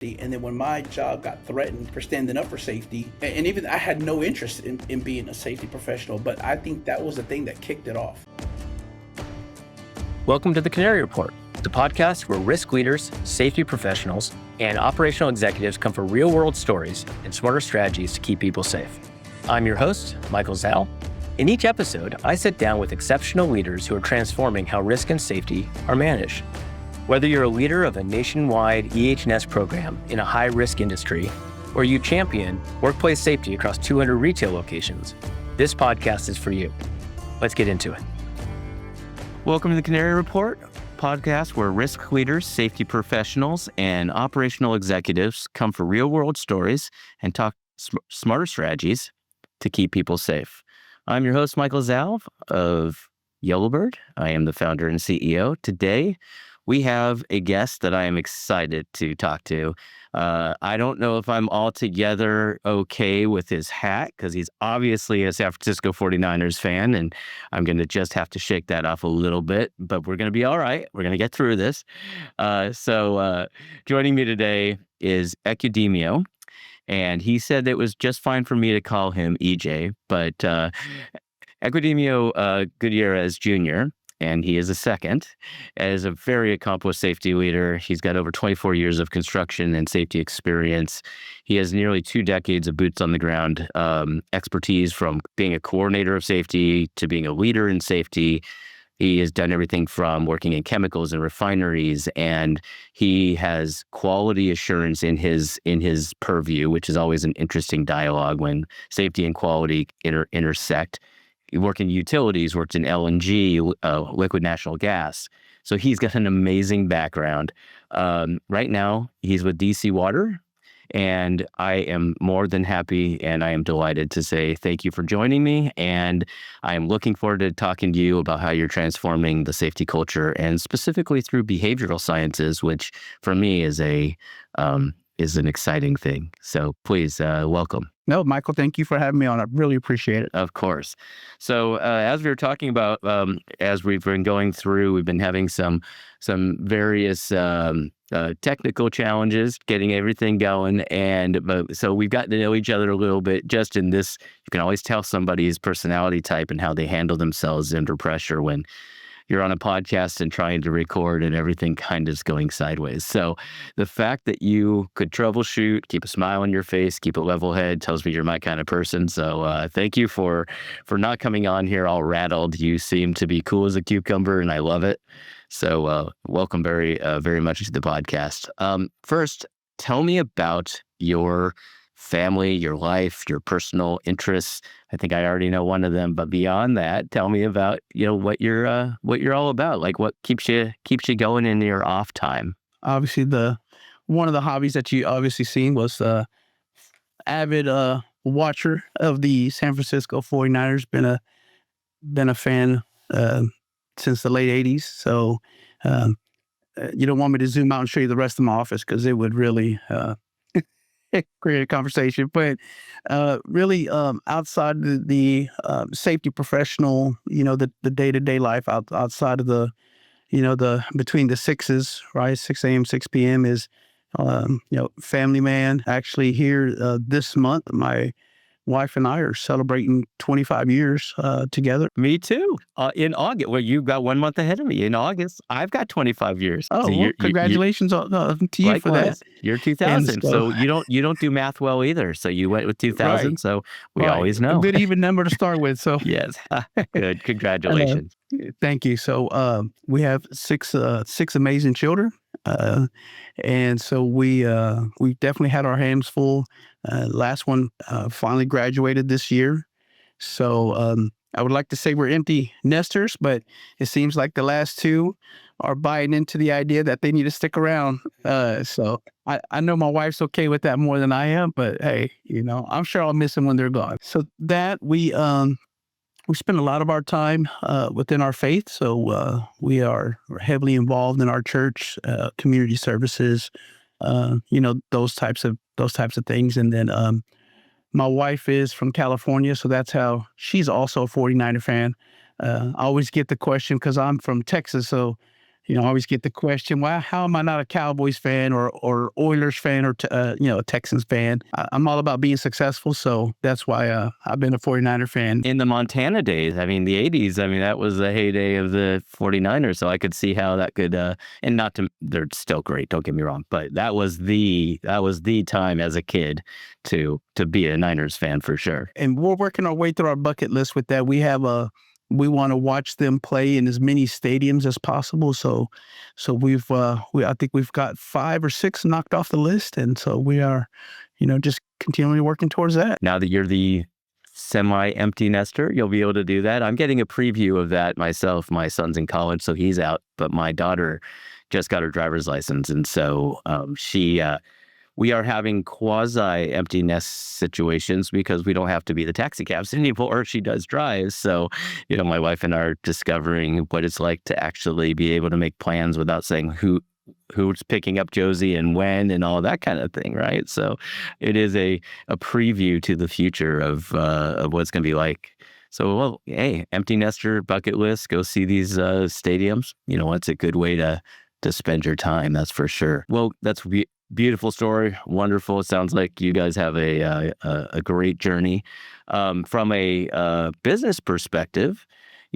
And then when my job got threatened for standing up for safety, and even I had no interest in being a safety professional, but I think that was the thing that kicked it off. Welcome to the Canary Report, the podcast where risk leaders, safety professionals, and operational executives come for real-world stories and smarter strategies to keep people safe. I'm your host, Michael Zhao. In each episode, I sit down with exceptional leaders who are transforming how risk and safety are managed. Whether you're a leader of a nationwide EH&S program in a high-risk industry, or you champion workplace safety across 200 retail locations, this podcast is for you. Let's get into it. Welcome to the Canary Report, podcast where risk leaders, safety professionals, and operational executives come for real-world stories and talk smarter strategies to keep people safe. I'm your host, Michael Zhao of Yellowbird. I am the founder and CEO. Today, we have a guest that I am excited to talk to. I don't know if I'm altogether okay with his hat because he's obviously a San Francisco 49ers fan, and I'm going to just have to shake that off a little bit, but we're going to be all right. We're going to get through this. So joining me today is Ecudemio, and he said it was just fine for me to call him EJ, but Ecudemio Gutierrez Jr., and he is a second, as a very accomplished safety leader. He's got over 24 years of construction and safety experience. He has nearly 2 decades of boots on the ground expertise, from being a coordinator of safety to being a leader in safety. He has done everything from working in chemicals and refineries, and he has quality assurance in his purview, which is always an interesting dialogue when safety and quality intersect. He worked in utilities, worked in LNG, liquid natural gas. So he's got an amazing background. Right now, he's with DC Water, and I am more than happy and I am delighted to say thank you for joining me. And I am looking forward to talking to you about how you're transforming the safety culture, and specifically through behavioral sciences, which for me is an exciting thing. So please welcome. No, Michael, thank you for having me on. I really appreciate it. Of course. So as we were talking about, as we've been going through, we've been having some various technical challenges, getting everything going. So we've gotten to know each other a little bit just in this. You can always tell somebody's personality type and how they handle themselves under pressure when you're on a podcast and trying to record and everything kind of is going sideways. So the fact that you could troubleshoot, keep a smile on your face, keep a level head tells me you're my kind of person. So thank you for not coming on here all rattled. You seem to be cool as a cucumber, and I love it. So welcome very much to the podcast. First, tell me about your family, your life, your personal interests. I think I already know one of them, but beyond that, tell me about what you're all about. Like, what keeps you going in your off time. Obviously, one of the hobbies that you obviously seen was avid watcher of the San Francisco 49ers. Been a fan since the late 80s. So you don't want me to zoom out and show you the rest of my office because it would really create a conversation, but really outside the safety professional, the day-to-day life outside of the between the sixes, right? 6 a.m., 6 p.m. is, family man. Actually here this month, my wife and I are celebrating 25 years together. Me too. In August. Well, you got 1 month ahead of me. In August, I've got 25 years. Oh, so well, congratulations to you for that. You're 2000, so you don't do math well either. So you went with 2000, right. So we always know. A good even number to start with. So yes, good. Congratulations. Thank you. So we have six amazing children. And so we definitely had our hands full. Last one finally graduated this year. So I would like to say we're empty nesters, but it seems like the last two are buying into the idea that they need to stick around. So I know my wife's okay with that more than I am, but hey, I'm sure I'll miss them when they're gone. So that we spend a lot of our time within our faith. So we're heavily involved in our church, community services, those types of things. And then my wife is from California, so that's how she's also a 49er fan. I always get the question because I'm from Texas, so I always get the question, well, how am I not a Cowboys fan or Oilers fan or, a Texans fan? I'm all about being successful. So that's why I've been a 49er fan. In the Montana days, I mean, the 80s, I mean, that was the heyday of the 49ers. So I could see how that could, and not to, they're still great, don't get me wrong, but that was the time as a kid to be a Niners fan for sure. And we're working our way through our bucket list with that. We want to watch them play in as many stadiums as possible. So I think we've got 5 or 6 knocked off the list. And so we are, just continually working towards that. Now that you're the semi-empty nester, you'll be able to do that. I'm getting a preview of that myself. My son's in college, so he's out, but my daughter just got her driver's license. And so we are having quasi-empty nest situations because we don't have to be the taxi cabs anymore. She does drive. So, my wife and I are discovering what it's like to actually be able to make plans without saying who's picking up Josie and when and all that kind of thing, right? So it is a preview to the future of what's going to be like. So, well, hey, empty nester bucket list, go see these stadiums. It's a good way to spend your time, that's for sure. Well, that's beautiful story. Wonderful. It sounds like you guys have a great journey. From a business perspective,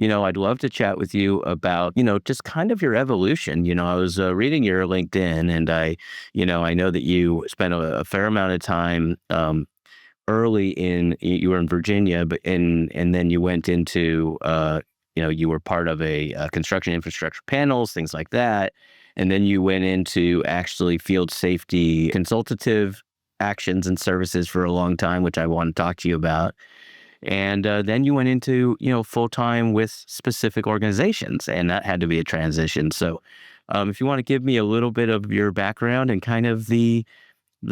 I'd love to chat with you about, just kind of your evolution. I was reading your LinkedIn, and I know that you spent a fair amount of time early you were in Virginia, and then you went into, you were part of a construction infrastructure panels, things like that. And then you went into actually field safety consultative actions and services for a long time, which I want to talk to you about. And then you went into, full-time with specific organizations, and that had to be a transition. So if you want to give me a little bit of your background and kind of the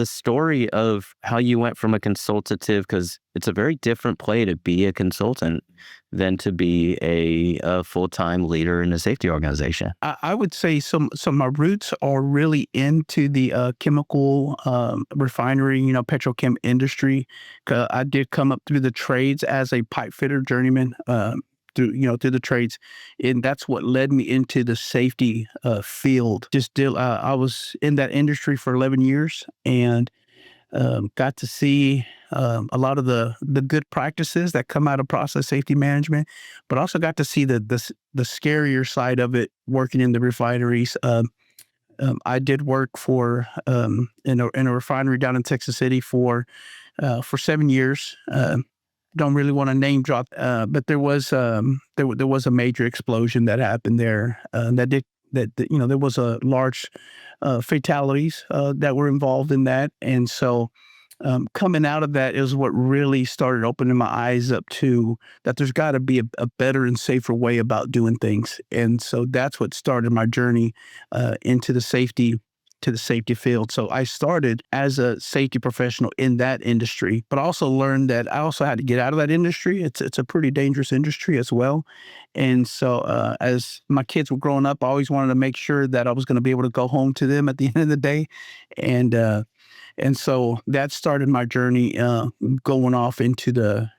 story of how you went from a consultative, because it's a very different play to be a consultant than to be a full-time leader in a safety organization. I would say some of my roots are really into the chemical refinery, petrochem industry. I did come up through the trades as a pipe fitter journeyman. Through the trades, and that's what led me into the safety field. I was in that industry for 11 years and got to see a lot of the good practices that come out of process safety management, but also got to see the scarier side of it working in the refineries. I did work for in a refinery down in Texas City for 7 years. Don't really want to name drop, but there was there was a major explosion that happened there. There was a large fatalities that were involved in that, and so coming out of that is what really started opening my eyes up to that there's got to be a better and safer way about doing things, and so that's what started my journey into the safety field. So I started as a safety professional in that industry, but also learned that I also had to get out of that industry. It's a pretty dangerous industry as well. And so as my kids were growing up, I always wanted to make sure that I was going to be able to go home to them at the end of the day. And so that started my journey going off into the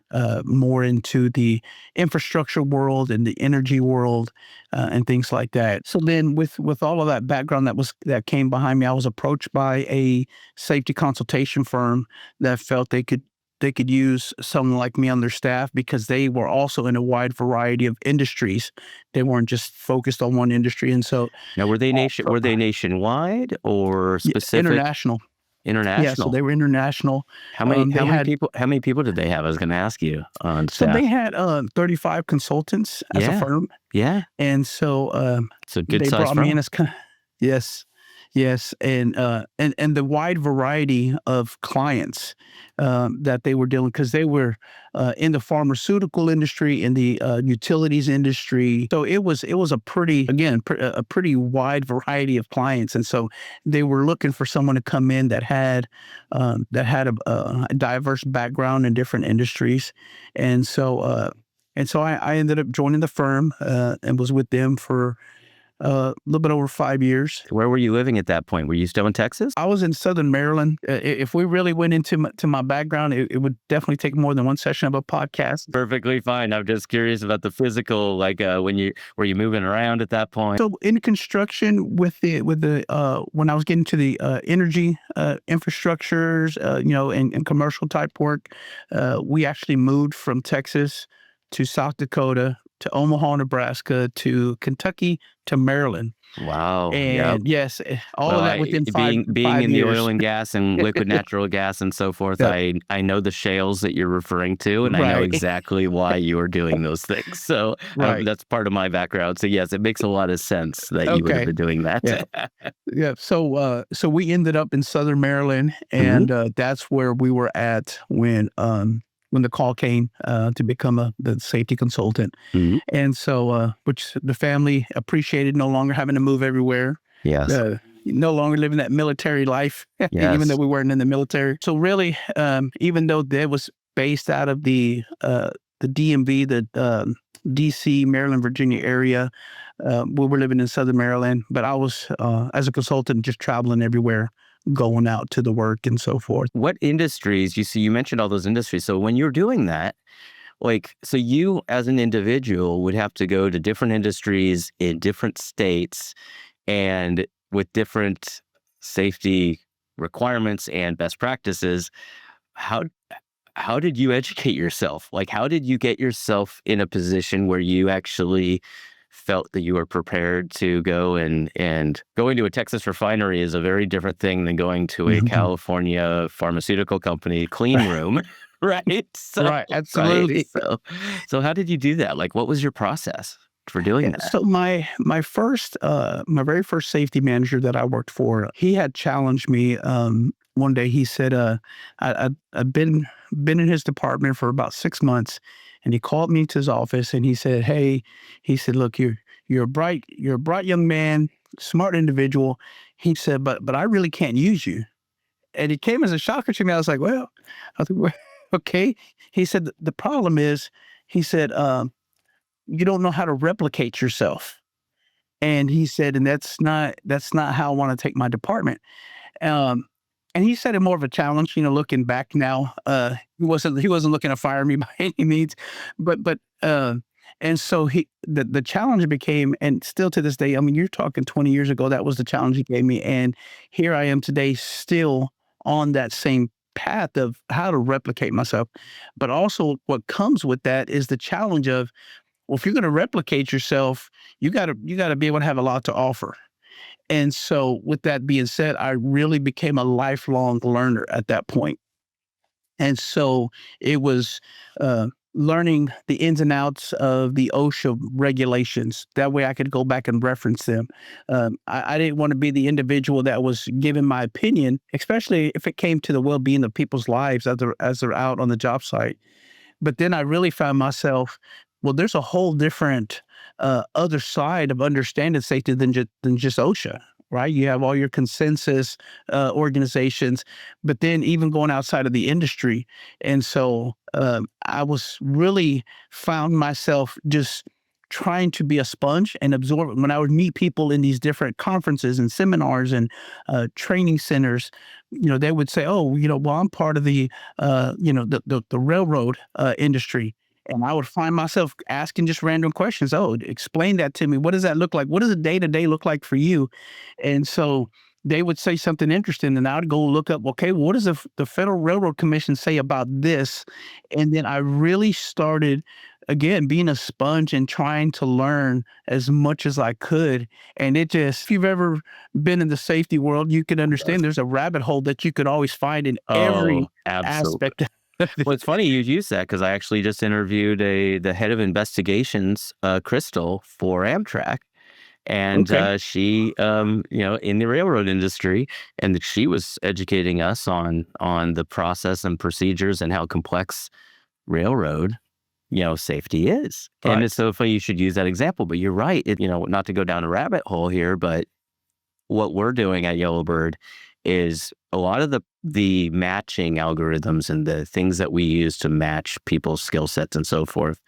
more into the infrastructure world and the energy world and things like that. So then with all of that background that came behind me, I was approached by a safety consultation firm that felt they could use someone like me on their staff because they were also in a wide variety of industries. They weren't just focused on one industry. And so now were they nationwide or specific? International. International. Yeah, so they were international. How many people did they have? I was going to ask you on staff. So they had 35 consultants as a firm. Yeah. And so it's a good they size brought firm. me in as yes, and the wide variety of clients that they were dealing, because they were in the pharmaceutical industry, in the utilities industry. So it was a pretty wide variety of clients, and so they were looking for someone to come in that had a diverse background in different industries, and so I ended up joining the firm and was with them for a little bit over 5 years. Where were you living at that point? Were you still in Texas? I was in Southern Maryland. If we really went into my background, it would definitely take more than one session of a podcast. Perfectly fine. I'm just curious about the physical, like were you moving around at that point? So in construction with the when I was getting to the energy infrastructures, and commercial type work, we actually moved from Texas to South Dakota to Omaha, Nebraska to Kentucky to Maryland. Wow. Yep. And yes, all of that within being five in years. the oil and gas and liquid natural gas and so forth. Yep. I know the shales that you're referring to, and I know Right. exactly why you are doing those things. So Right. that's part of my background. So yes, it makes a lot of sense that you would have Okay. been doing that. Yeah. Yeah. So we ended up in Southern Maryland, Mhm. and that's where we were at when the call came to become the safety consultant. Mhm. And so, which the family appreciated, no longer having to move everywhere, Yes. no longer living that military life, even though Yes. we weren't in the military. So really, even though that was based out of the DMV, the DC, Maryland, Virginia area, we were living in Southern Maryland, but I was, as a consultant, just traveling everywhere, going out to the work and so forth. What industries, you mentioned all those industries. So when you're doing that, like, so you as an individual would have to go to different industries in different states and with different safety requirements and best practices. How how did you educate yourself? Like, how did you get yourself in a position where you actually felt that you were prepared to go and going to a Texas refinery is a very different thing than going to a Mhm. California pharmaceutical company clean room, right? So, Right, right. absolutely. So how did you do that? Like, what was your process for doing Yeah, that? so my very first safety manager that I worked for, he had challenged me. One day he said, I'd been in his department for about 6 months, and he called me to his office and he said, "Hey," he said, "Look, you're a bright young man, smart individual." He said, "But I really can't use you." And it came as a shocker to me. I was like, "Well," I think, "Well, okay." He said, "The problem is," he said, "you don't know how to replicate yourself." And he said, "And that's not how I want to take my department." Um, and he said it more of a challenge, looking back now. He wasn't looking to fire me by any means, but and so the challenge became, and still to this day, I mean, you're talking 20 years ago, that was the challenge he gave me, and here I am today, still on that same path of how to replicate myself. But also, what comes with that is the challenge of, well, if you're going to replicate yourself, you got to be able to have a lot to offer. And so, with that being said, I really became a lifelong learner at that point. And so, it was learning the ins and outs of the OSHA regulations. That way, I could go back and reference them. I didn't want to be the individual that was giving my opinion, especially if it came to the well-being of people's lives as they're out on the job site. But then I really found myself, well, there's a whole different other side of understanding safety than just OSHA, right? You have all your consensus organizations, but then even going outside of the industry. And so I was really found myself just trying to be a sponge and absorb it. When I would meet people in these different conferences and seminars and training centers, they would say, "Oh, well, I'm part of the railroad industry." And I would find myself asking just random questions. "Oh, explain that to me. What does that look like? What does a day to day look like for you?" And so they would say something interesting, and I would go look up, okay, what does the Federal Railroad Commission say about this? And then I really started, again, being a sponge and trying to learn as much as I could. And if you've ever been in the safety world, you can understand there's a rabbit hole that you could always find in Oh, every absolutely. aspect. Well, it's funny you use that because I actually just interviewed the head of investigations, Crystal, for Amtrak, and Okay. she, in the railroad industry, and she was educating us on the process and procedures and how complex railroad, safety is. And Right. it's so funny you should use that example. But you're right. Not to go down a rabbit hole here, but what we're doing at Yellowbird is a lot of the matching algorithms and the things that we use to match people's skill sets and so forth.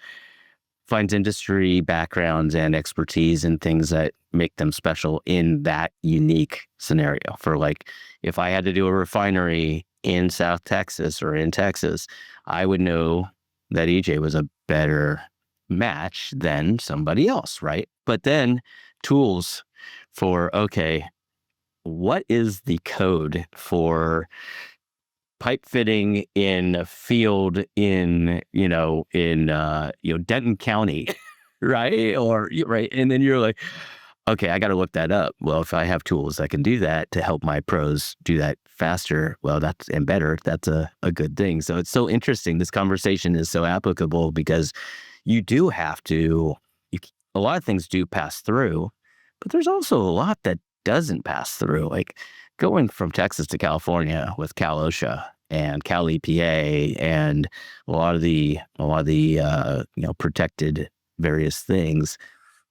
finds industry backgrounds and expertise and things that make them special in that unique scenario. For like, if I had to do a refinery in South Texas or in Texas, I would know that EJ was a better match than somebody else, right? But then tools for, okay, what is the code for pipe fitting in a field in Denton County, right? Right. And then you're like, okay, I got to look that up. Well, if I have tools that can do that to help my pros do that faster, well, that's and better, that's a good thing. So it's so interesting. This conversation is so applicable because you do have to, a lot of things do pass through, but there's also a lot that doesn't pass through. Like going from Texas to California with Cal OSHA and Cal EPA and a lot of the protected various things.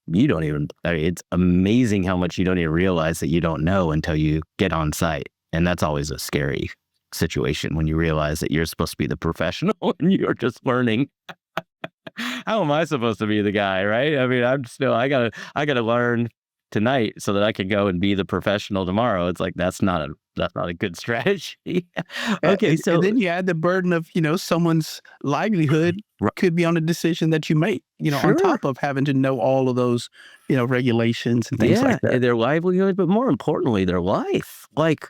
You don't even, it's amazing how much you don't even realize that you don't know until you get on site. And that's always a scary situation when you realize that you're supposed to be the professional and you're just learning. How am I supposed to be the guy, right? I mean, I gotta learn tonight so that I can go and be the professional tomorrow. It's like, that's not a good strategy. Okay. So and then you add the burden of, someone's livelihood could be on a decision that you make, on top of having to know all of those, regulations and things like that. Their livelihood, but more importantly, their life. Like,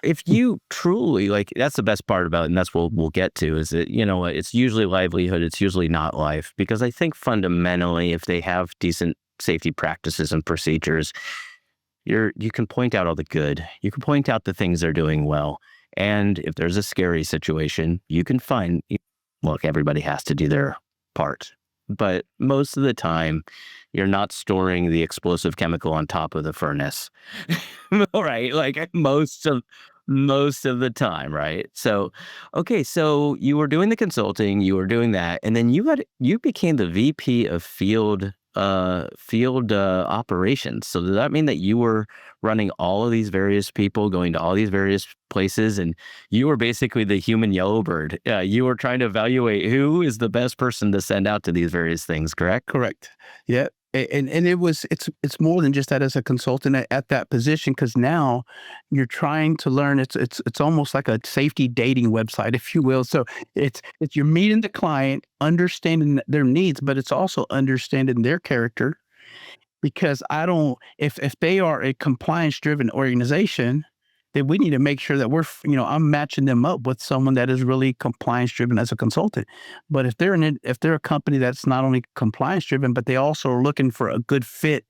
if you truly, like, that's the best part about it, and that's what we'll get to, is that, it's usually livelihood, it's usually not life. Because I think fundamentally, if they have decent safety practices and procedures, you can point out all the good. You can point out the things they're doing well. And if there's a scary situation, you can find, look, everybody has to do their part. But most of the time, you're not storing the explosive chemical on top of the furnace. All right. Like most of the time, right? So, okay, so you were doing the consulting, you were doing that, and then you became the VP of field operations. So does that mean that you were running all of these various people, going to all these various places, and you were basically the human Yellowbird? You were trying to evaluate who is the best person to send out to these various things, correct? Correct. Yeah. And it's more than just that as a consultant at that position, because now you're trying to learn. It's almost like a safety dating website, if you will. So it's you're meeting the client, understanding their needs, but it's also understanding their character. Because if they are a compliance driven organization, then we need to make sure that I'm matching them up with someone that is really compliance driven as a consultant. But if they're a company that's not only compliance driven, but they also are looking for a good fit,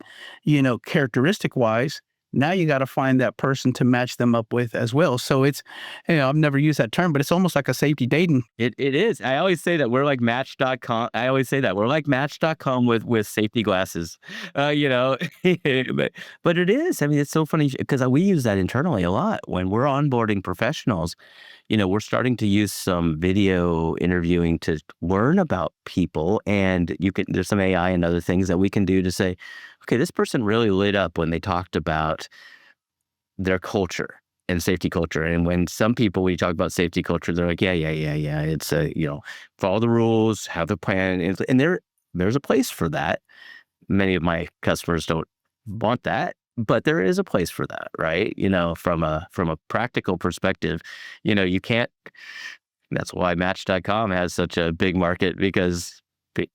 characteristic wise, now you got to find that person to match them up with as well. So it's, I've never used that term, but it's almost like a safety dating. It is. I always say that we're like Match.com. I always say that we're like Match.com with safety glasses, but it is. I mean, it's so funny because we use that internally a lot when we're onboarding professionals. We're starting to use some video interviewing to learn about people, and there's some AI and other things that we can do to say, okay, this person really lit up when they talked about their culture and safety culture. And when some people, we talk about safety culture, they're like, yeah. It's follow the rules, have a plan. And there's a place for that. Many of my customers don't want that, but there is a place for that, right? From a practical perspective, you can't, that's why Match.com has such a big market, because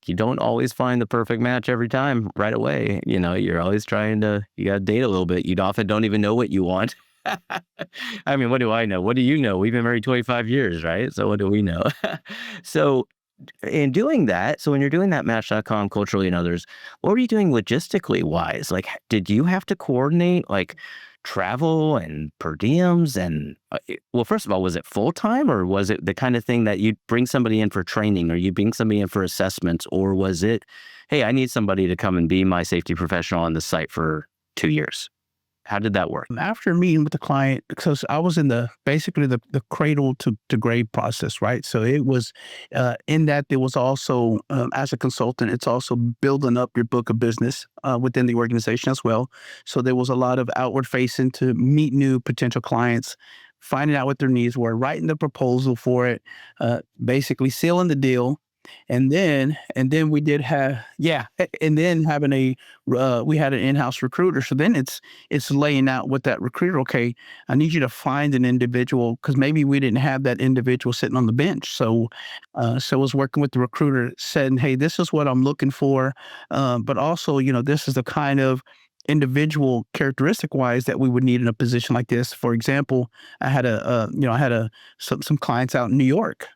you don't always find the perfect match every time right away. You're always you got to date a little bit. You often don't even know what you want. I mean, what do I know? What do you know? We've been married 25 years, right? So what do we know? So in doing that, so when you're doing that Match.com culturally and others, what were you doing logistically wise? Like, did you have to coordinate like travel and per diems? And well, first of all, was it full time, or was it the kind of thing that you'd bring somebody in for training, or you bring somebody in for assessments, or was it, hey, I need somebody to come and be my safety professional on the site for 2 years? How did that work? After meeting with the client, because I was in basically the cradle to grave process, right? So it was in that there was also, as a consultant, it's also building up your book of business within the organization as well. So there was a lot of outward facing to meet new potential clients, finding out what their needs were, writing the proposal for it, basically sealing the deal, And then we did have, yeah, and then having we had an in-house recruiter. So then it's laying out with that recruiter. Okay, I need you to find an individual because maybe we didn't have that individual sitting on the bench. So I was working with the recruiter, saying, hey, this is what I'm looking for, but also, this is the kind of individual characteristic wise that we would need in a position like this. For example, I had some clients out in New York.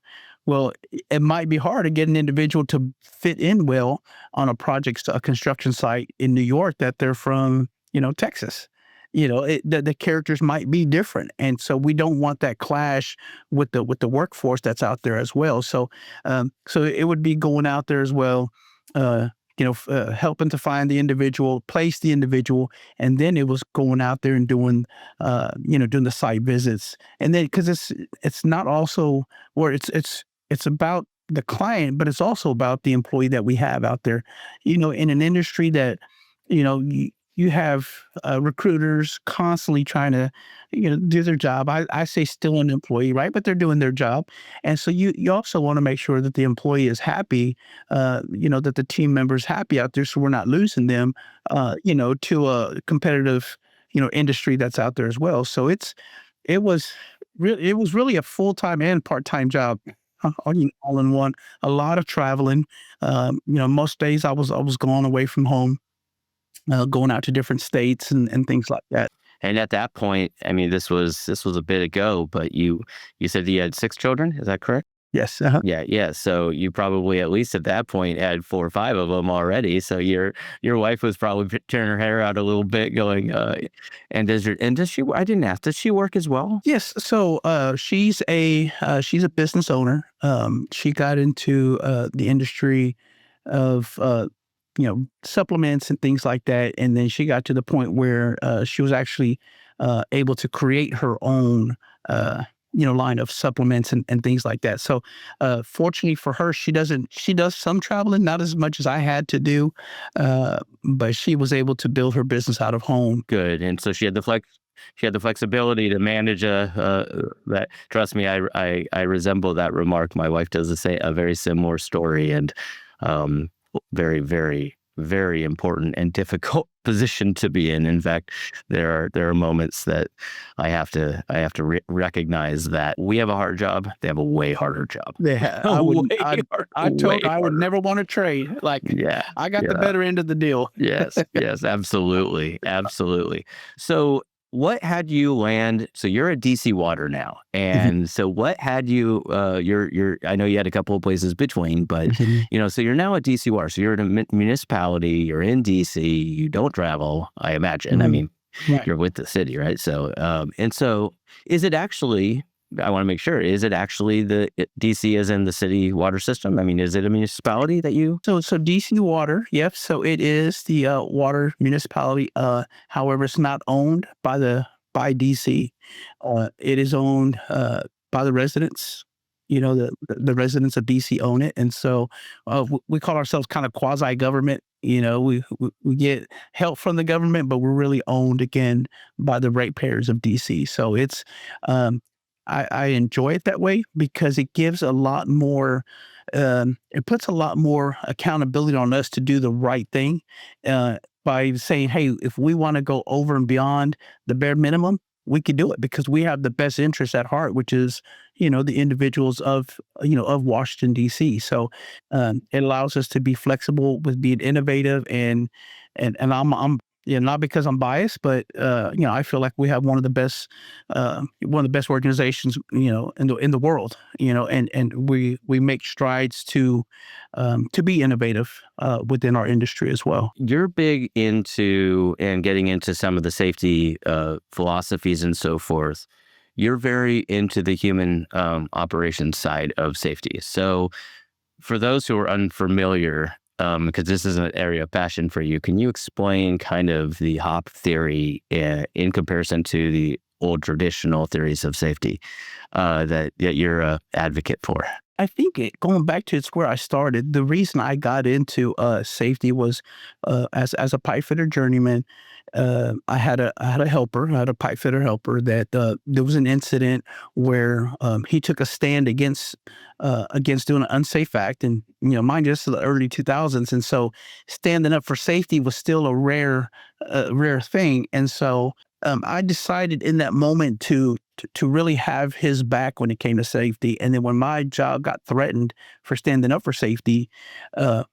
Well, it might be hard to get an individual to fit in well on a construction site in New York that they're from, Texas. The characters might be different, and so we don't want that clash with the workforce that's out there as well. So it would be going out there as well, uh, helping to find the individual, place the individual, and then it was going out there and doing the site visits, and then because it's not also where it's about the client, but it's also about the employee that we have out there. In an industry that, you have recruiters constantly trying to, do their job. I say still an employee, right? But they're doing their job. And so you also want to make sure that the employee is happy, that the team member's happy out there. So we're not losing them, to a competitive, industry that's out there as well. So it was really a full-time and part-time job. All in one. A lot of traveling. Most days I was gone away from home, going out to different states and things like that. And at that point, I mean, this was a bit ago, but you said you had 6 children. Is that correct? Yes. Yeah, yeah. So you probably at least at that point had 4 or 5 of them already. So your wife was probably tearing her hair out a little bit, going. And does she? I didn't ask. Does she work as well? Yes. So she's a business owner. She got into the industry of supplements and things like that, and then she got to the point where she was actually able to create her own line of supplements and things like that. So fortunately for her, she does some traveling, not as much as I had to do, but she was able to build her business out of home. Good. And so she had the flexibility to manage that. Trust me, I resemble that remark. My wife does a very similar story, and very, very, very important and difficult position to be in. In fact, there are moments that I have to recognize that we have a hard job. They have a way harder job. Yeah, I would never want to trade. Like, Yeah, I got the yeah. better end of the deal. Yes, yes, absolutely, absolutely. So what had you land? So you're at DC Water now, and so what had you? I know you had a couple of places between, but Mhm. so you're now at DC Water. So you're in a municipality. You're in DC. You don't travel, I imagine. I Mhm. mean, Right. you're with the city, right? So, and so is it actually? I want to make sure. Is it actually DC as in the city water system? I mean, is it a municipality that you? So DC Water, yep. So it is the water municipality. However, it's not owned by DC. It is owned by the residents. The residents of DC own it, and so we call ourselves kind of quasi government. We get help from the government, but we're really owned again by the ratepayers of DC. So it's I enjoy it that way because it gives a lot more, it puts a lot more accountability on us to do the right thing, by saying, hey, if we want to go over and beyond the bare minimum, we could do it because we have the best interest at heart, which is, the individuals of Washington, D.C. So it allows us to be flexible with being innovative and I'm not because I'm biased, but I feel like we have one of the best organizations, in the world, and we make strides to be innovative within our industry as well. You're big into and getting into some of the safety philosophies and so forth. You're very into the human operations side of safety. So for those who are unfamiliar, because this is an area of passion for you, can you explain kind of the HOP theory in comparison to the old traditional theories of safety that you're an advocate for? I think going back to it's where I started. The reason I got into safety was as a pipe fitter journeyman. I had a helper, I had a pipe fitter helper that there was an incident where he took a stand against doing an unsafe act, and mind you, this is the early 2000s, and so standing up for safety was still a rare thing, and so I decided in that moment to really have his back when it came to safety. And then when my job got threatened for standing up for safety, uh,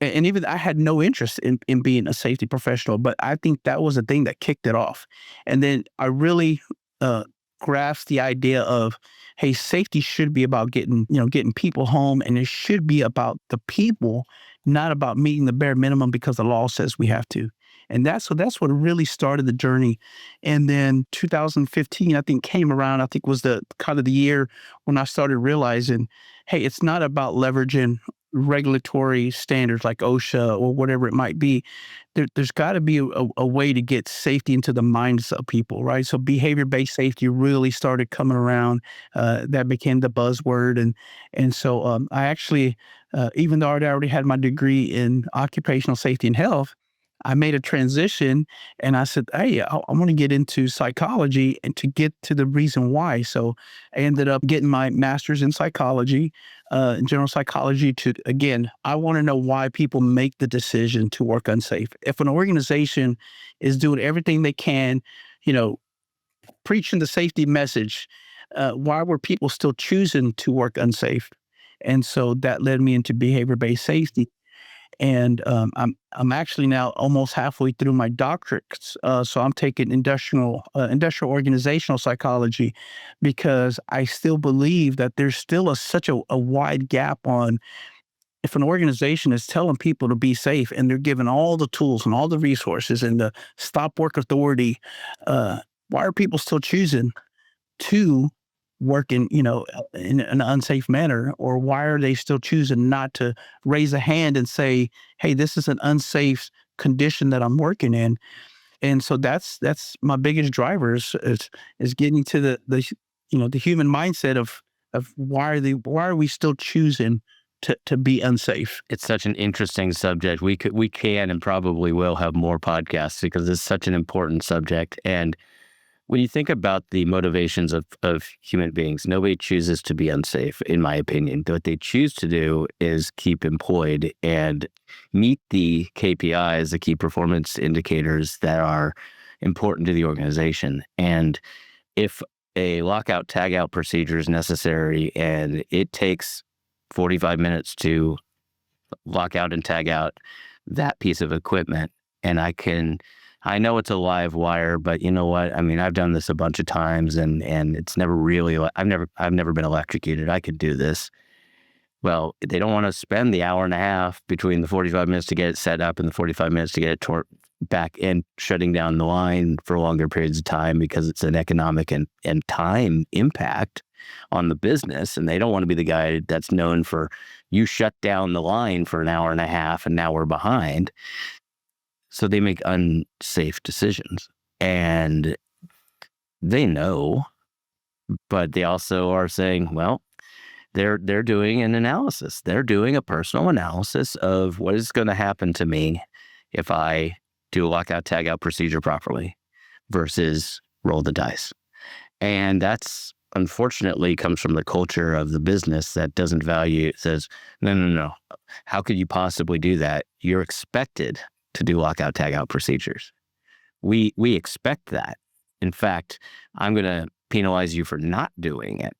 and even I had no interest in being a safety professional, but I think that was the thing that kicked it off. And then I really uh, grasped the idea of, hey, safety should be about getting people home, and it should be about the people, not about meeting the bare minimum because the law says we have to. And that's what really started the journey. And then 2015, I think, came around. I think was the kind of the year when I started realizing, hey, it's not about leveraging regulatory standards like OSHA or whatever it might be. There's got to be a way to get safety into the minds of people, right? So behavior-based safety really started coming around. That became the buzzword, and so I actually, even though I'd already had my degree in occupational safety and health, I made a transition and I said, hey, I want to get into psychology and to get to the reason why. So I ended up getting my master's in psychology, in general psychology again, I want to know why people make the decision to work unsafe. If an organization is doing everything they can, you know, preaching the safety message, why were people still choosing to work unsafe? And so that led me into behavior-based safety. And I'm actually now almost halfway through my doctorate, so I'm taking industrial organizational psychology, because I still believe that there's still such a wide gap on, if an organization is telling people to be safe and they're given all the tools and all the resources and the stop work authority, why are people still choosing to work in an unsafe manner? Or why are they still choosing not to raise a hand and say, hey, this is an unsafe condition that I'm working in? And so that's my biggest driver is getting to the human mindset of why are we still choosing to be unsafe? It's such an interesting subject. We can and probably will have more podcasts because it's such an important subject. And when you think about the motivations of human beings, nobody chooses to be unsafe, in my opinion. What they choose to do is keep employed and meet the KPIs, the key performance indicators that are important to the organization. And if a lockout tagout procedure is necessary and it takes 45 minutes to lock out and tag out that piece of equipment, and I know it's a live wire, but you know what? I mean, I've done this a bunch of times, and it's never really. I've never been electrocuted. I could do this. Well, they don't want to spend the hour and a half between the 45 minutes to get it set up and the 45 minutes to get it back and shutting down the line for longer periods of time, because it's an economic and time impact on the business. And they don't want to be the guy that's known for, you shut down the line for an hour and a half and now we're behind. So they make unsafe decisions, and they know, but they also are saying, well, they're doing an analysis. They're doing a personal analysis of what is going to happen to me if I do a lockout tagout procedure properly versus roll the dice. And that's unfortunately comes from the culture of the business that doesn't value, it says, no. How could you possibly do that? You're expected to do lockout tagout procedures. We expect that. In fact, I'm going to penalize you for not doing it.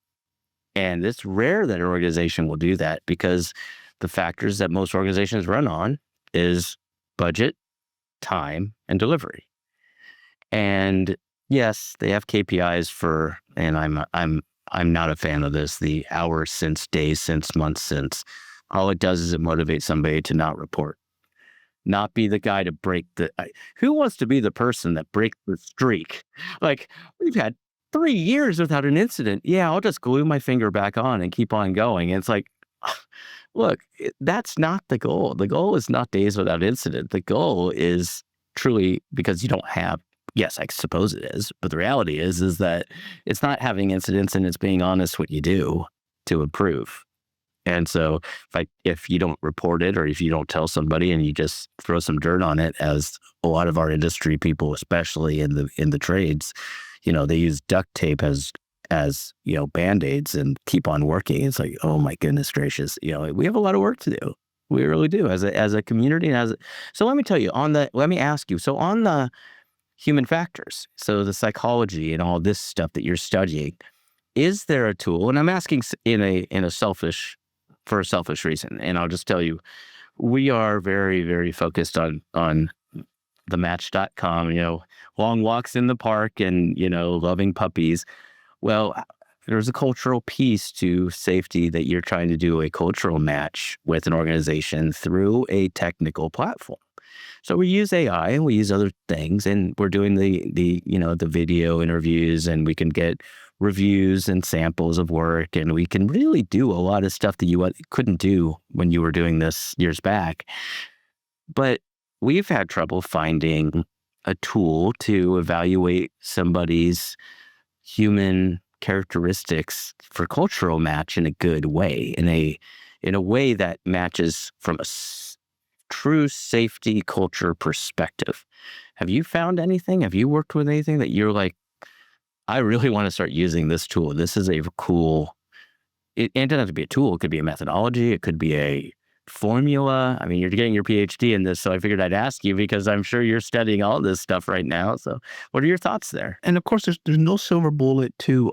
And it's rare that an organization will do that, because the factors that most organizations run on is budget, time, and delivery. And yes, they have KPIs for, and I'm not a fan of this, the hours since, days since, months since. All it does is it motivates somebody to not report. Not be the guy to break who wants to be the person that breaks the streak? Like, we've had 3 years without an incident. Yeah, I'll just glue my finger back on and keep on going. And it's like, look, that's not the goal. The goal is not days without incident. The goal is truly, because you don't have, yes, I suppose it is, but the reality is that it's not having incidents, and it's being honest what you do to improve. And so if you don't report it, or if you don't tell somebody and you just throw some dirt on it, as a lot of our industry people, especially in the trades, they use duct tape as Band-Aids and keep on working. It's like, oh my goodness gracious, we have a lot of work to do. We really do as a community. So let me tell you let me ask you, so on the human factors, so the psychology and all this stuff that you're studying, is there a tool? And I'm asking for a selfish reason. And I'll just tell you, we are very, very focused on the Match.com, long walks in the park and, loving puppies. Well, there's a cultural piece to safety that you're trying to do a cultural match with an organization through a technical platform. So we use AI and we use other things, and we're doing the video interviews, and we can get reviews and samples of work, and we can really do a lot of stuff that you couldn't do when you were doing this years back. But we've had trouble finding a tool to evaluate somebody's human characteristics for cultural match in a good way, in a way that matches from a true safety culture perspective. Have you found anything? Have you worked with anything that you're like, I really want to start using this tool? This is a cool, it doesn't have to be a tool. It could be a methodology. It could be a formula. I mean, you're getting your PhD in this, so I figured I'd ask you because I'm sure you're studying all this stuff right now. So what are your thoughts there? And of course, there's no silver bullet to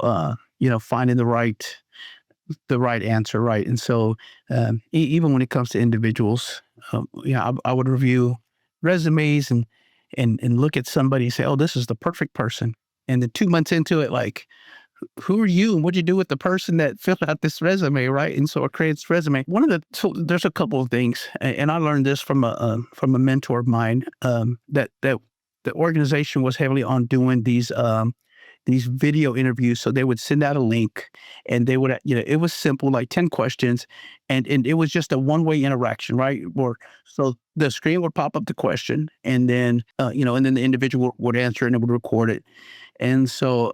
finding the right answer, right? And so even when it comes to individuals, I would review resumes and look at somebody and say, oh, this is the perfect person. And then 2 months into it, like, who are you and what'd you do with the person that filled out this resume, right? And so it creates resume. So there's a couple of things, and I learned this from a mentor of mine, that the organization was heavily on doing these video interviews. So they would send out a link, and they would, it was simple, like 10 questions, and it was just a one-way interaction, right? So the screen would pop up the question, and then, and then the individual would answer and it would record it. And so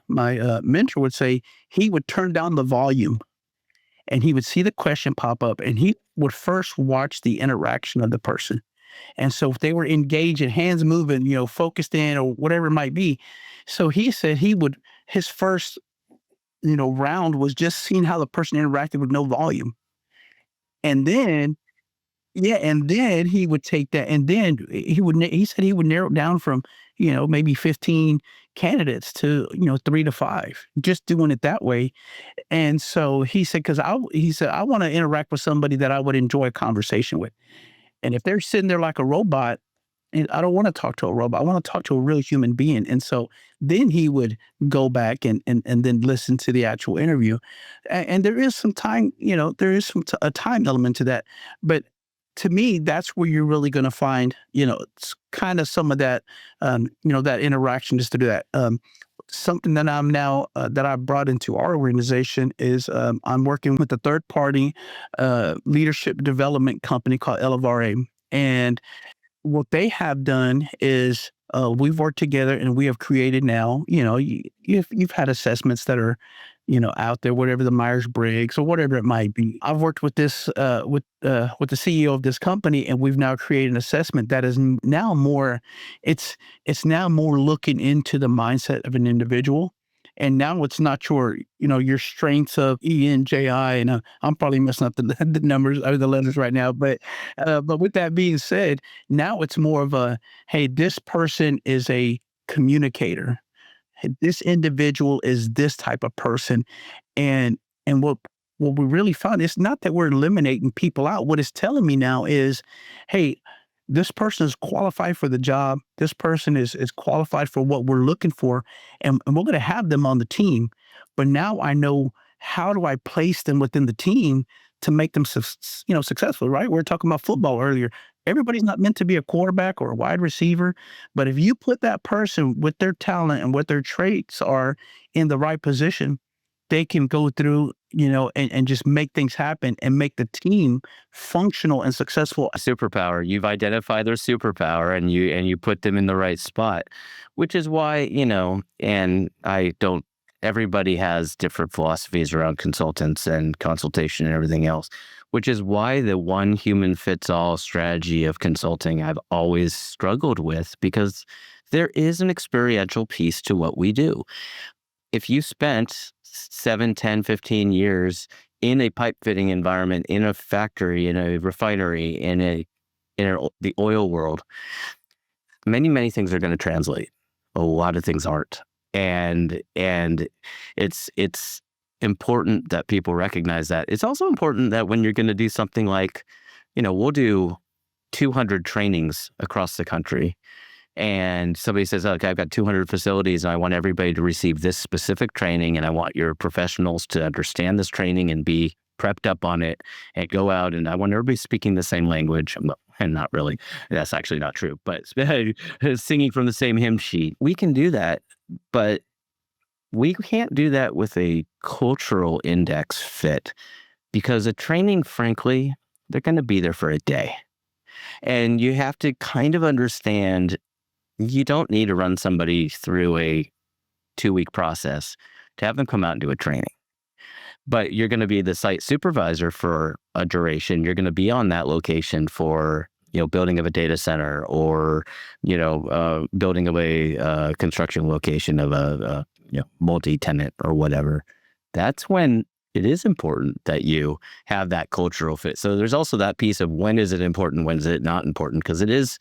my mentor would say he would turn down the volume and he would see the question pop up, and he would first watch the interaction of the person. And so if they were engaged and hands moving, focused in or whatever it might be. So he said his first, round was just seeing how the person interacted with no volume. And then, and then he would take that, and then he said he would narrow it down from, maybe 15 candidates to, 3 to 5, just doing it that way. And so he said, I want to interact with somebody that I would enjoy a conversation with. And if they're sitting there like a robot, and I don't want to talk to a robot, I want to talk to a real human being. And so then he would go back and then listen to the actual interview. And there is some time, there is a time element to that. But to me, that's where you're really going to find, it's kind of some of that, that interaction just to do that. Something that I'm now, that I brought into our organization is I'm working with a third party leadership development company called LVRA. And what they have done is we've worked together, and we have created now, you've had assessments that are, out there, whatever the Myers-Briggs or whatever it might be. I've worked with this, with the CEO of this company, and we've now created an assessment that is now more, it's now more looking into the mindset of an individual. And now it's not your strengths of ENJI, and I'm probably messing up the numbers or the letters right now. But with that being said, now it's more of a, hey, this person is a communicator. Hey, this individual is this type of person. And what we really found, it's not that we're eliminating people out. What it's telling me now is, hey, this person is qualified for the job. This person is qualified for what we're looking for, and we're going to have them on the team. But now I know, how do I place them within the team to make them, successful, right? We were talking about football earlier. Everybody's not meant to be a quarterback or a wide receiver, but if you put that person with their talent and what their traits are in the right position, they can go through, and just make things happen and make the team functional and successful. Superpower. You've identified their superpower, and you put them in the right spot, which is why, and I don't everybody has different philosophies around consultants and consultation and everything else, which is why the one human fits all strategy of consulting I've always struggled with, because there is an experiential piece to what we do. If you spent 7, 10, 15 years in a pipe fitting environment, in a factory, in a refinery, the oil world, many things are going to translate. A lot of things aren't. And it's important that people recognize that. It's also important that when you're going to do something like, we'll do 200 trainings across the country, and somebody says, okay, I've got 200 facilities and I want everybody to receive this specific training, and I want your professionals to understand this training and be prepped up on it and go out, and I want everybody speaking the same language. And not really, that's actually not true, but singing from the same hymn sheet. We can do that, but we can't do that with a cultural index fit, because a training, frankly, they're going to be there for a day. And you have to kind of understand, you don't need to run somebody through a 2-week process to have them come out and do a training. But you're going to be the site supervisor for a duration. You're going to be on that location for, building of a data center, or, building of a construction location of a multi-tenant or whatever. That's when it is important that you have that cultural fit. So there's also that piece of, when is it important, when is it not important? Because it is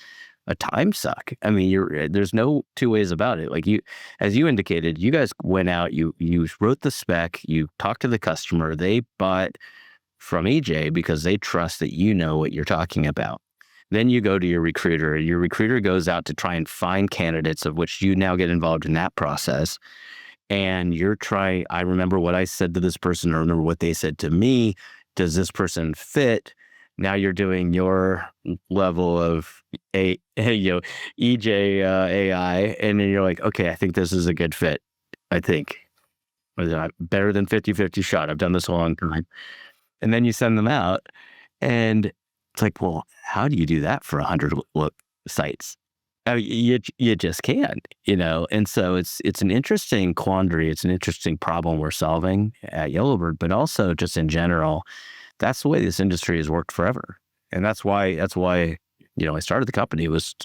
a time suck. I mean, there's no two ways about it. Like, as you indicated, you guys went out, you wrote the spec, you talked to the customer, they bought from EJ because they trust that you know what you're talking about. Then you go to your recruiter, and your recruiter goes out to try and find candidates, of which you now get involved in that process. And I remember what I said to this person, or remember what they said to me. Does this person fit? Now you're doing your level of EJ AI, and then you're like, okay, I think this is a good fit. I think better than 50-50 shot. I've done this a long time. And then you send them out, and it's like, well, how do you do that for 100 sites? I mean, you just can't, And so it's an interesting quandary. It's an interesting problem we're solving at Yellowbird, but also just in general. That's the way this industry has worked forever. And that's why, I started the company, was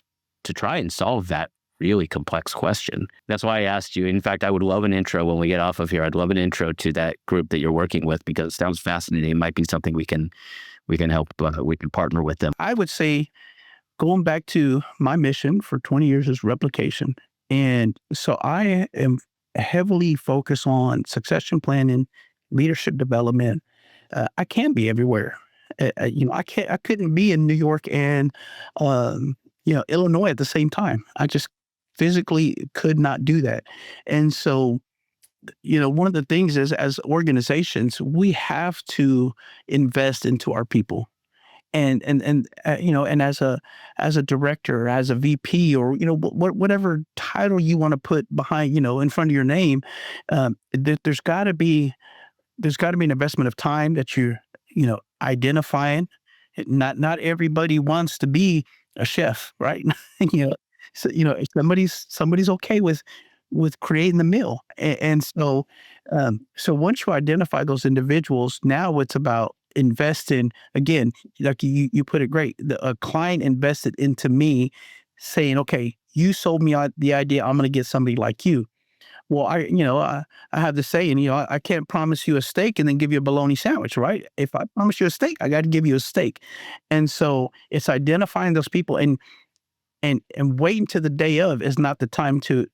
to try and solve that really complex question. That's why I asked you. In fact, I would love an intro when we get off of here. I'd love an intro to that group that you're working with, because it sounds fascinating. It might be something we can help, we can partner with them. I would say, going back to my mission for 20 years, is replication. And so I am heavily focused on succession planning, leadership development. I can't be everywhere. I couldn't be in New York and, Illinois at the same time. I just physically could not do that. And so, one of the things is, as organizations, we have to invest into our people. And as a director, as a VP, or whatever title you want to put behind, in front of your name, there's got to be an investment of time that you're identifying. Not everybody wants to be a chef, right? So somebody's okay with creating the meal, and so once you identify those individuals, now it's about investing. Again, like you put it great, a client invested into me, saying, okay, you sold me the idea, I'm going to get somebody like you. Well, I have the saying, I can't promise you a steak and then give you a bologna sandwich, right? If I promise you a steak, I got to give you a steak. And so it's identifying those people, and waiting to the day of is not the time to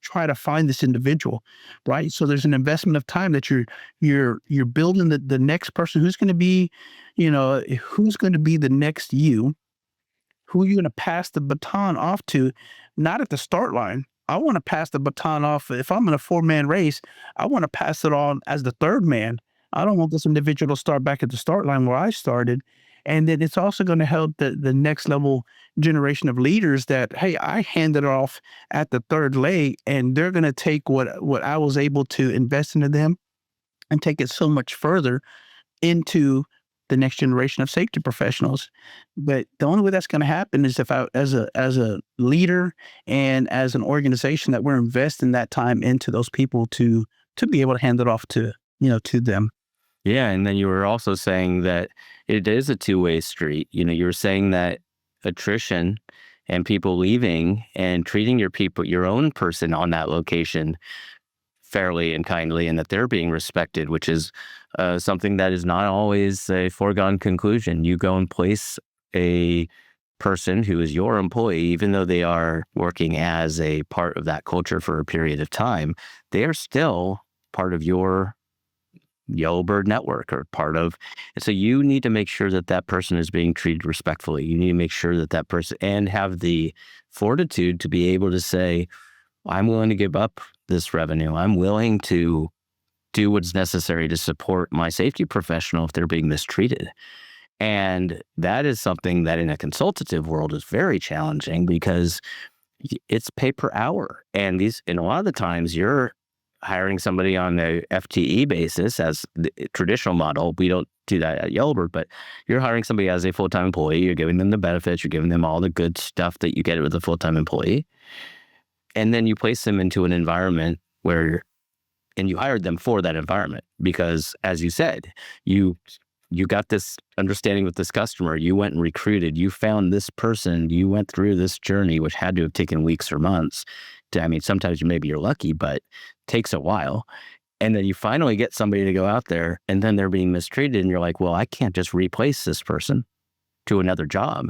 try to find this individual, right? So there's an investment of time that you're building the next person who's going to be, who's going to be the next you, who you're going to pass the baton off to, not at the start line. I want to pass the baton off. If I'm in a 4-man race, I want to pass it on as the third man. I don't want this individual to start back at the start line where I started. And then it's also going to help the next level generation of leaders that, hey, I handed it off at the third leg, and they're going to take what I was able to invest into them and take it so much further into the next generation of safety professionals. But the only way that's going to happen is if as a leader and as an organization, that we're investing that time into those people to to be able to hand it off to, to them. Yeah. And then you were also saying that it is a two-way street. You were saying that attrition and people leaving and treating your own person on that location fairly and kindly, and that they're being respected, which is something that is not always a foregone conclusion. You go and place a person who is your employee, even though they are working as a part of that culture for a period of time, they are still part of your Yellowbird network or and so you need to make sure that that person is being treated respectfully. You need to make sure that that person and have the fortitude to be able to say, I'm willing to give up this revenue. I'm willing to do what's necessary to support my safety professional if they're being mistreated. And that is something that in a consultative world is very challenging because it's pay per hour. And a lot of the times you're hiring somebody on a FTE basis as the traditional model. We don't do that at Yellowbird, but you're hiring somebody as a full-time employee. You're giving them the benefits. You're giving them all the good stuff that you get with a full-time employee. And then you place them into an environment and you hired them for that environment because, as you said, you got this understanding with this customer. You went and recruited. You found this person. You went through this journey, which had to have taken weeks or months. Sometimes maybe you're lucky, but it takes a while. And then you finally get somebody to go out there, and then they're being mistreated, and you're like, well, I can't just replace this person to another job.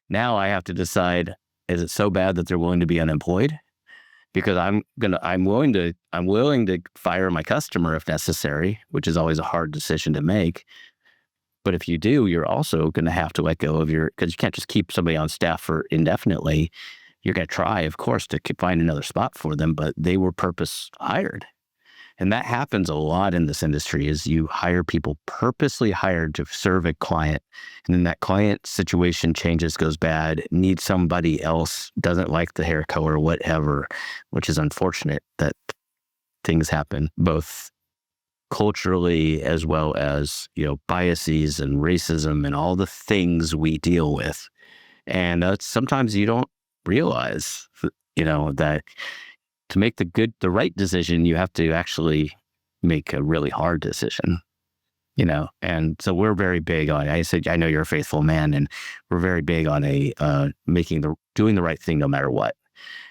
Now I have to decide, is it so bad that they're willing to be unemployed? Because I'm willing to fire my customer if necessary, which is always a hard decision to make. But if you do, you're also going to have to let go because you can't just keep somebody on staff for indefinitely. You're going to try, of course, to find another spot for them, but they were purpose hired. And that happens a lot in this industry is you hire people purposely hired to serve a client. And then that client situation changes, goes bad, needs somebody else, doesn't like the hair color, whatever, which is unfortunate that things happen both culturally as well as, biases and racism and all the things we deal with. And sometimes you don't realize, that to make the right decision, you have to actually make a really hard decision, and so we're very big on, I said, I know you're a faithful man, and we're very big on doing the right thing no matter what.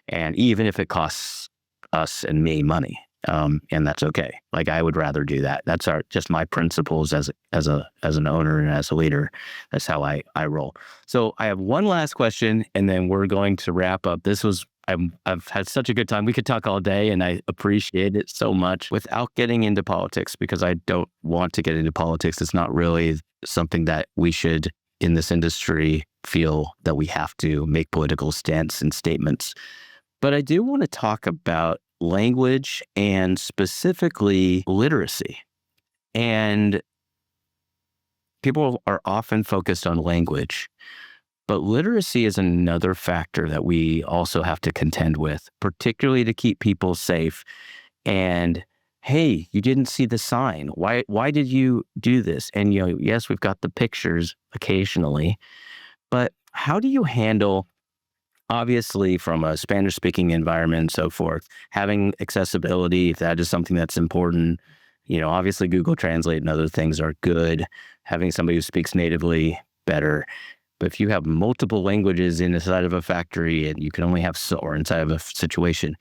And even if it costs us and me money, and that's okay. Like I would rather do that. That's just my principles as an owner and as a leader. That's how I roll. So I have one last question, and then we're going to wrap up. I've had such a good time. We could talk all day, and I appreciate it so much without getting into politics because I don't want to get into politics. It's not really something that we should in this industry feel that we have to make political stance and statements. But I do want to talk about language and specifically literacy. And people are often focused on language, but literacy is another factor that we also have to contend with, particularly to keep people safe. And hey, you didn't see the sign. Why did you do this? And yes, we've got the pictures occasionally, but how do you handle, obviously from a Spanish-speaking environment and so forth, having accessibility, if that is something that's important, obviously Google Translate and other things are good. Having somebody who speaks natively, better. But if you have multiple languages inside of a factory and you can only have or inside of a situation,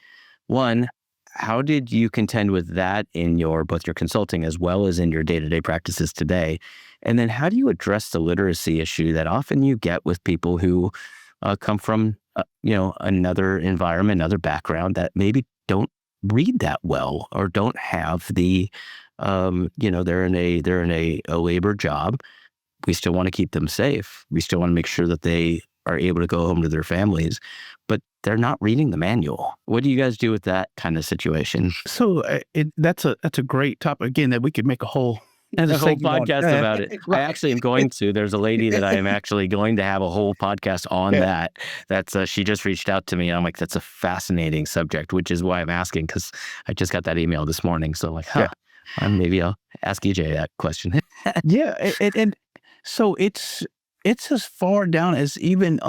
one, how did you contend with that in both your consulting as well as in your day-to-day practices today? And then how do you address the literacy issue that often you get with people who come from another environment, another background that maybe don't read that well or don't have the they're in a labor job. We still want to keep them safe. We still want to make sure that they are able to go home to their families, but they're not reading the manual. What do you guys do with that kind of situation? So that's a great topic again that we could make a whole podcast about it. Right. I actually am going to. There's a lady that I am actually going to have a whole podcast on that. That's she just reached out to me, and I'm like, that's a fascinating subject, which is why I'm asking, because I just got that email this morning. So I'm like, maybe I'll ask EJ that question. And so it's as far down as even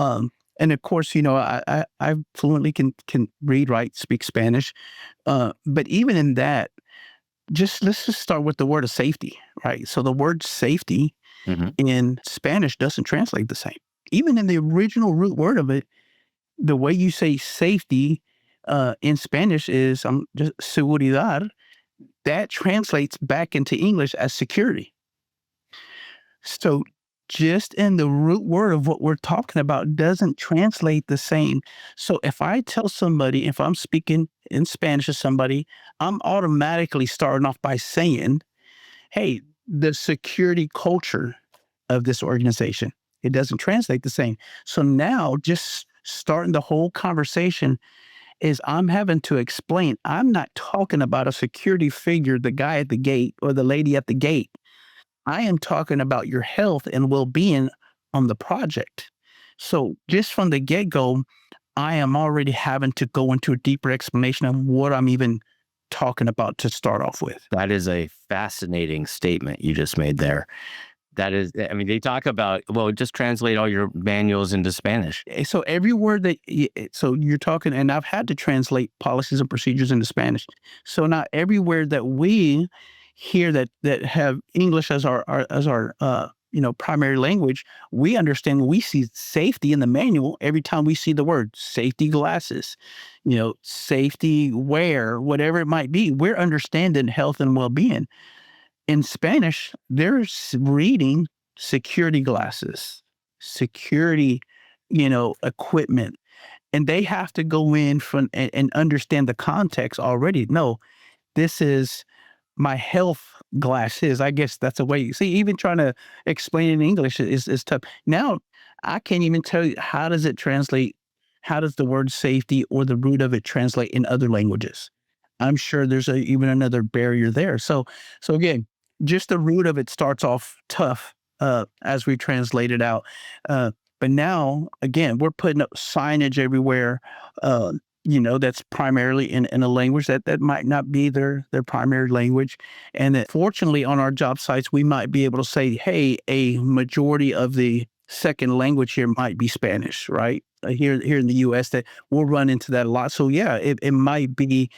and of course, I fluently can read, write, speak Spanish, but even in that, let's just start with the word of safety, right? So the word safety Mhm. in Spanish doesn't translate the same. Even in the original root word of it, the way you say safety in Spanish is just seguridad. That translates back into English as security. So just in the root word of what we're talking about doesn't translate the same. So if I tell somebody, if I'm speaking in Spanish to somebody, I'm automatically starting off by saying, hey, the security culture of this organization, it doesn't translate the same. So now just starting the whole conversation is I'm having to explain, I'm not talking about a security figure, the guy at the gate or the lady at the gate. I am talking about your health and well-being on the project. So just from the get-go, I am already having to go into a deeper explanation of what I'm even talking about to start off with. That is a fascinating statement you just made there. That is, I mean, they talk about, well, just translate all your manuals into Spanish. So every word that so you're talking, and I've had to translate policies and procedures into Spanish. So now everywhere that we hear that have English as our primary language, we understand we see safety in the manual every time we see the word safety glasses, safety wear, whatever it might be. We're understanding health and well-being. In Spanish, they're reading security glasses, security, equipment, and they have to go in from and understand the context already. No, this is my health glasses. I guess that's a way. You see, even trying to explain in English is tough. Now, I can't even tell you how does it translate. How does the word safety or the root of it translate in other languages? I'm sure there's even another barrier there. So again, just the root of it starts off tough as we translate it out. But now, again, we're putting up signage everywhere. That's primarily in a language that might not be their primary language. And that fortunately on our job sites, we might be able to say, hey, a majority of the second language here might be Spanish, right? Here in the US, that we'll run into that a lot. So yeah, it might be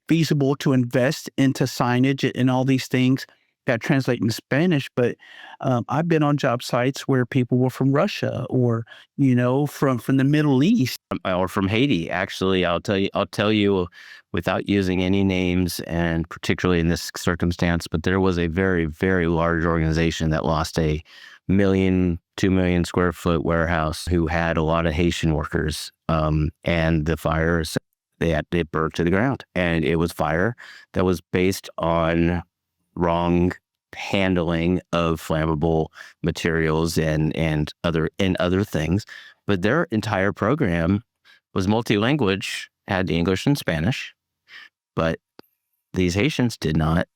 feasible to invest into signage and all these things that translate in Spanish. But I've been on job sites where people were from Russia or, from the Middle East. Or from Haiti. Actually, I'll tell you without using any names, and particularly in this circumstance, but there was a very, very large organization that lost a 2 million square foot warehouse who had a lot of Haitian workers. And the fires, it burned to the ground. And it was fire that was based on wrong handling of flammable materials and other things. But their entire program was multilingual, had English and Spanish, but these Haitians did not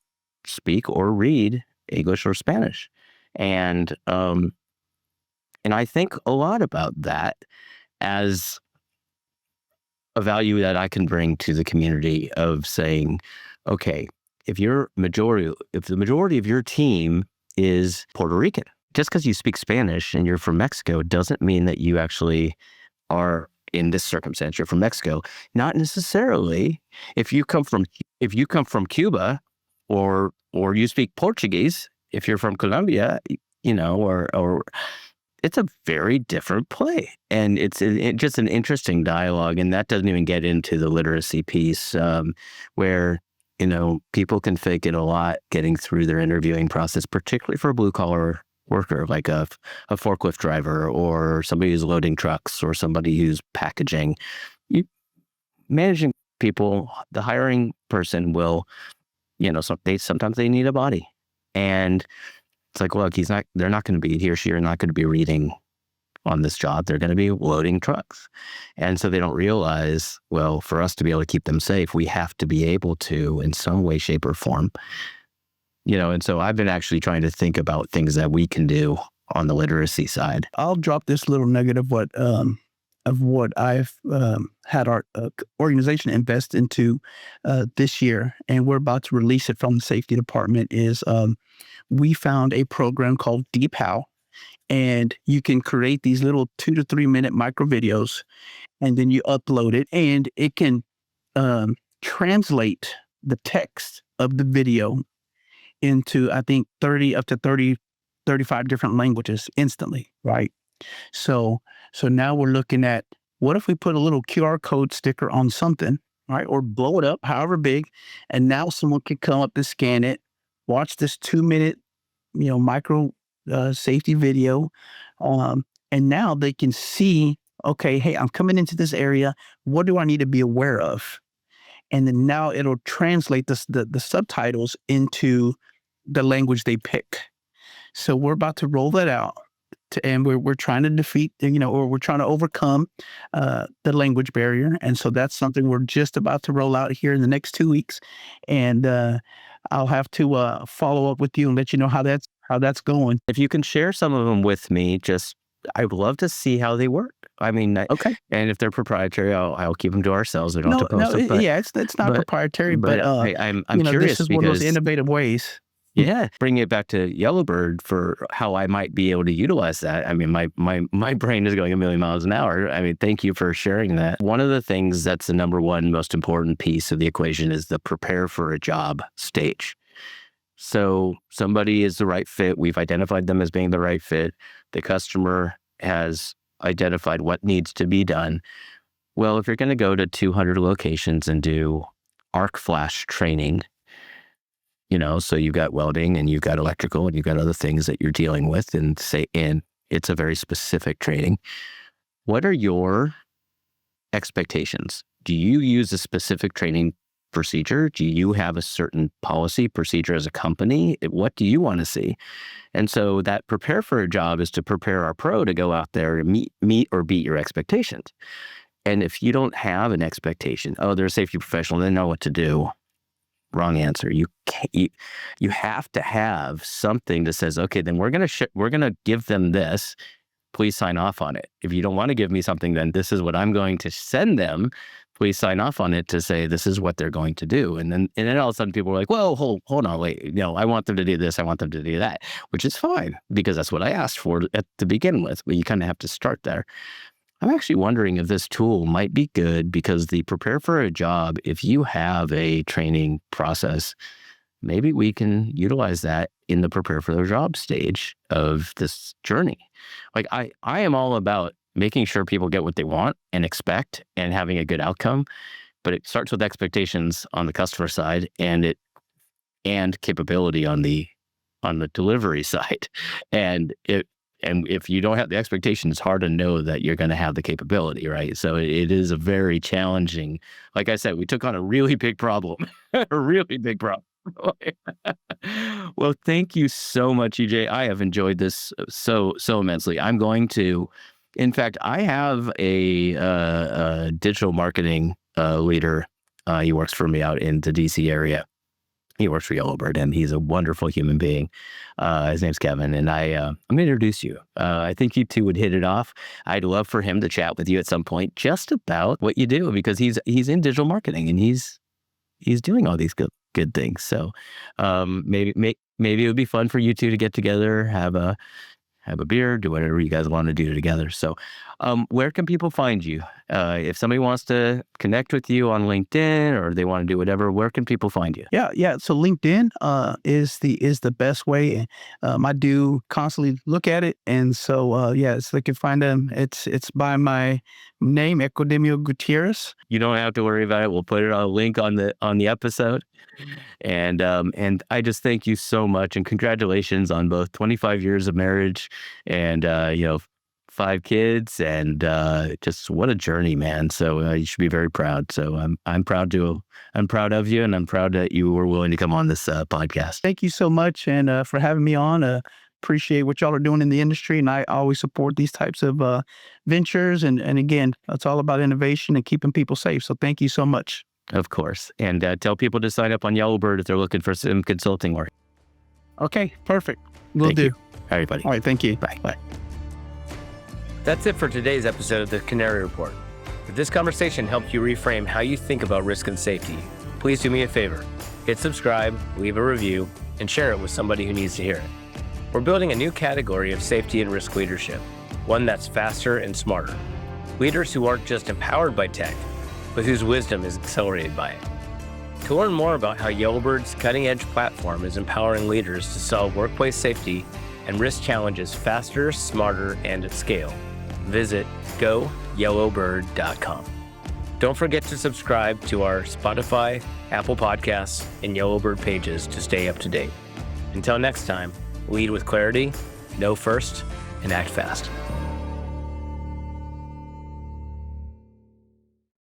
speak or read English or Spanish. And I think a lot about that as a value that I can bring to the community of saying, okay, if the majority of your team is Puerto Rican, just because you speak Spanish and you're from Mexico doesn't mean that you actually are, in this circumstance, you're from Mexico. Not necessarily. If you come from Cuba, or you speak Portuguese, if you're from Colombia, or it's a very different play, and it's just an interesting dialogue. And that doesn't even get into the literacy piece, where people can fake it a lot getting through their interviewing process, particularly for a blue collar worker like a forklift driver or somebody who's loading trucks or somebody who's packaging. Managing people, the hiring person will, sometimes they need a body, and it's like, look, they're not going to be, he or she are not going to be reading on this job. They're going to be loading trucks. And so they don't realize, well, for us to be able to keep them safe, we have to be able to, in some way, shape, or form, and so I've been actually trying to think about things that we can do on the literacy side. I'll drop this little nugget of what I've had our organization invest into this year, and we're about to release it from the safety department. Is we found a program called Deep How, and you can create these little 2 to 3 minute micro videos, and then you upload it, and it can translate the text of the video into, I think, 35 different languages instantly, right? So now we're looking at, what if we put a little QR code sticker on something, right? Or blow it up, however big, and now someone can come up and scan it, watch this 2-minute, micro safety video, and now they can see, okay, hey, I'm coming into this area. What do I need to be aware of? And then now it'll translate the subtitles into the language they pick. So we're about to roll that out, and we're trying to defeat, or we're trying to overcome the language barrier. And so that's something we're just about to roll out here in the next 2 weeks. And I'll have to follow up with you and let you know how that's going. If you can share some of them with me, I would love to see how they work. I mean, Okay. And if they're proprietary, I'll keep them to ourselves. We don't have to post them. It's not proprietary, but I'm curious this is because one of those innovative ways. Yeah, bringing it back to Yellowbird for how I might be able to utilize that. I mean, my brain is going a million miles an hour. I mean, thank you for sharing that. One of the things that's the number one most important piece of the equation is the prepare for a job stage. So somebody is the right fit. We've identified them as being the right fit. The customer has identified what needs to be done. Well, if you're going to go to 200 locations and do arc flash training, so you've got welding and you've got electrical and you've got other things that you're dealing with, and it's a very specific training. What are your expectations? Do you use a specific training procedure? Do you have a certain policy procedure as a company? What do you want to see? And so that prepare for a job is to prepare our pro to go out there and meet or beat your expectations. And if you don't have an expectation, they're a safety professional, they know what to do. Wrong answer. You have to have something that says, okay, then we're gonna give them this. Please sign off on it. If you don't want to give me something, then this is what I'm going to send them. Please sign off on it to say this is what they're going to do. And then all of a sudden people are like, whoa, hold on, wait. I want them to do this. I want them to do that, which is fine because that's what I asked for to begin with. But you kind of have to start there. I'm actually wondering if this tool might be good because the prepare for a job, if you have a training process, maybe we can utilize that in the prepare for the job stage of this journey. Like I am all about making sure people get what they want and expect and having a good outcome, but it starts with expectations on the customer side and capability on the delivery side. And if you don't have the expectation, it's hard to know that you're going to have the capability, right? So it is a very challenging, like I said, we took on a really big problem, a really big problem. Well, thank you so much, EJ. I have enjoyed this so immensely. I'm going to, in fact, I have a digital marketing leader. He works for me out in the DC area. He works for Yellowbird, and he's a wonderful human being. His name's Kevin, and I'm going to introduce you. I think you two would hit it off. I'd love for him to chat with you at some point just about what you do, because he's in digital marketing, and he's doing all these good things. So maybe it would be fun for you two to get together, have a beer, do whatever you guys want to do together. So where can people find you? If somebody wants to connect with you on LinkedIn or they want to do whatever, where can people find you? Yeah. So LinkedIn is the best way. I do constantly look at it. And so, so they can find them. It's by my name, Ecudemio Gutierrez. You don't have to worry about it. We'll put it on a link on the episode. And I just thank you so much, and congratulations on both 25 years of marriage and 5 kids, and just what a journey, man. So you should be very proud. So I'm proud of you, and I'm proud that you were willing to come on this podcast. Thank you so much, and for having me on. Appreciate what y'all are doing in the industry, and I always support these types of ventures. And again, it's all about innovation and keeping people safe. So thank you so much. Of course. And tell people to sign up on Yellowbird if they're looking for some consulting work. Okay, perfect. Will do. All right, buddy. All right, thank you. Bye. That's it for today's episode of the Canary Report. If this conversation helped you reframe how you think about risk and safety, please do me a favor. Hit subscribe, leave a review, and share it with somebody who needs to hear it. We're building a new category of safety and risk leadership, one that's faster and smarter. Leaders who aren't just empowered by tech, but whose wisdom is accelerated by it. To learn more about how Yellowbird's cutting-edge platform is empowering leaders to solve workplace safety and risk challenges faster, smarter, and at scale, visit goyellowbird.com. Don't forget to subscribe to our Spotify, Apple Podcasts, and Yellowbird pages to stay up to date. Until next time, lead with clarity, know first, and act fast.